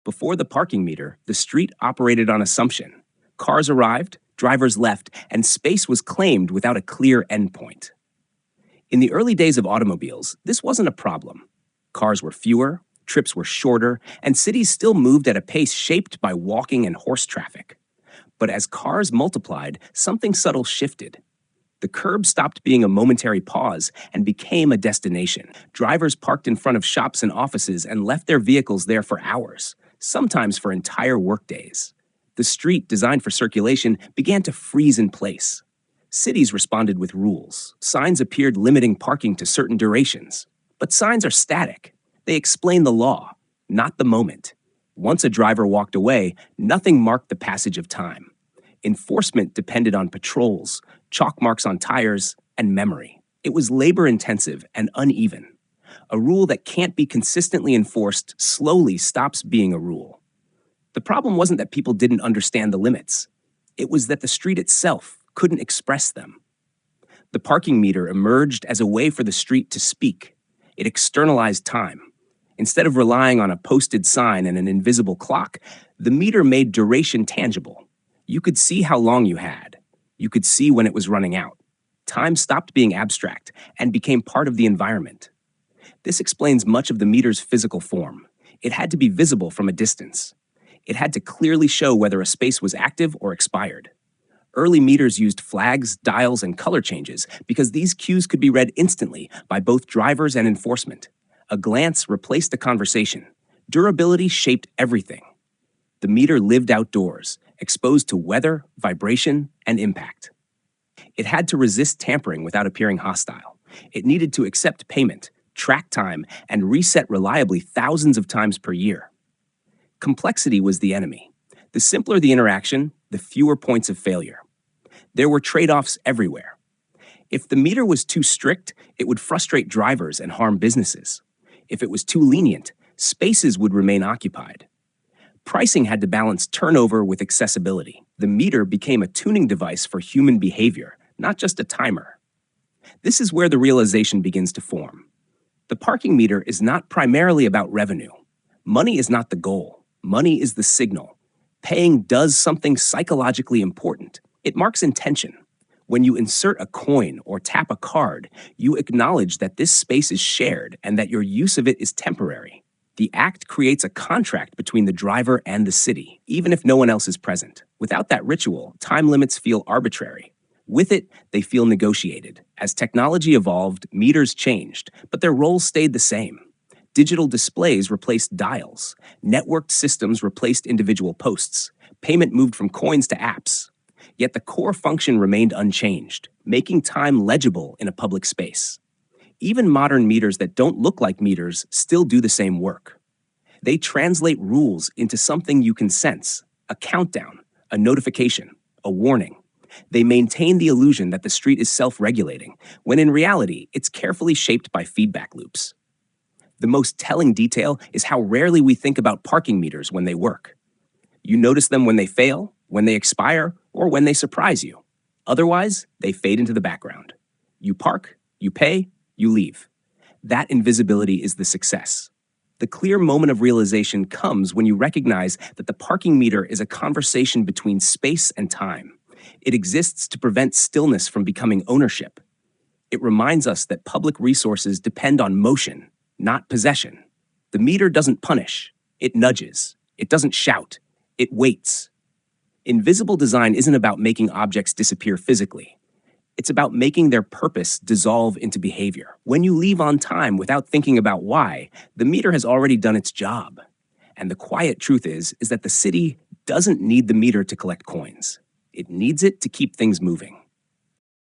Before the parking meter, the street operated on assumption. Cars arrived, drivers left, and space was claimed without a clear endpoint. In the early days of automobiles, this wasn't a problem. Cars were fewer, trips were shorter, and cities still moved at a pace shaped by walking and horse traffic. But as cars multiplied, something subtle shifted. The curb stopped being a momentary pause and became a destination. Drivers parked in front of shops and offices and left their vehicles there for hours, sometimes for entire workdays. The street, designed for circulation, began to freeze in place. Cities responded with rules. Signs appeared limiting parking to certain durations. But signs are static. They explain the law, not the moment. Once a driver walked away, nothing marked the passage of time. Enforcement depended on patrols, chalk marks on tires, and memory. It was labor-intensive and uneven. A rule that can't be consistently enforced slowly stops being a rule. The problem wasn't that people didn't understand the limits. It was that the street itself couldn't express them. The parking meter emerged as a way for the street to speak. It externalized time. Instead of relying on a posted sign and an invisible clock, the meter made duration tangible. You could see how long you had. You could see when it was running out. Time stopped being abstract and became part of the environment. This explains much of the meter's physical form. It had to be visible from a distance. It had to clearly show whether a space was active or expired. Early meters used flags, dials, and color changes because these cues could be read instantly by both drivers and enforcement. A glance replaced a conversation. Durability shaped everything. The meter lived outdoors, exposed to weather, vibration, and impact. It had to resist tampering without appearing hostile. It needed to accept payment, track time, and reset reliably thousands of times per year. Complexity was the enemy. The simpler the interaction, the fewer points of failure. There were trade-offs everywhere. If the meter was too strict, it would frustrate drivers and harm businesses. If it was too lenient, spaces would remain occupied. Pricing had to balance turnover with accessibility. The meter became a tuning device for human behavior, not just a timer. This is where the realization begins to form. The parking meter is not primarily about revenue. Money is not the goal. Money is the signal. Paying does something psychologically important. It marks intention. When you insert a coin or tap a card, you acknowledge that this space is shared and that your use of it is temporary. The act creates a contract between the driver and the city, even if no one else is present. Without that ritual, time limits feel arbitrary. With it, they feel negotiated. As technology evolved, meters changed, but their roles stayed the same. Digital displays replaced dials. Networked systems replaced individual posts. Payment moved from coins to apps. Yet the core function remained unchanged, making time legible in a public space. Even modern meters that don't look like meters still do the same work. They translate rules into something you can sense, a countdown, a notification, a warning. They maintain the illusion that the street is self-regulating, when in reality, it's carefully shaped by feedback loops. The most telling detail is how rarely we think about parking meters when they work. You notice them when they fail, when they expire, or when they surprise you. Otherwise, they fade into the background. You park, you pay, you leave. That invisibility is the success. The clear moment of realization comes when you recognize that the parking meter is a conversation between space and time. It exists to prevent stillness from becoming ownership. It reminds us that public resources depend on motion, not possession. The meter doesn't punish. It nudges. It doesn't shout. It waits. Invisible design isn't about making objects disappear physically. It's about making their purpose dissolve into behavior. When you leave on time without thinking about why, the meter has already done its job. And the quiet truth is that the city doesn't need the meter to collect coins. It needs it to keep things moving.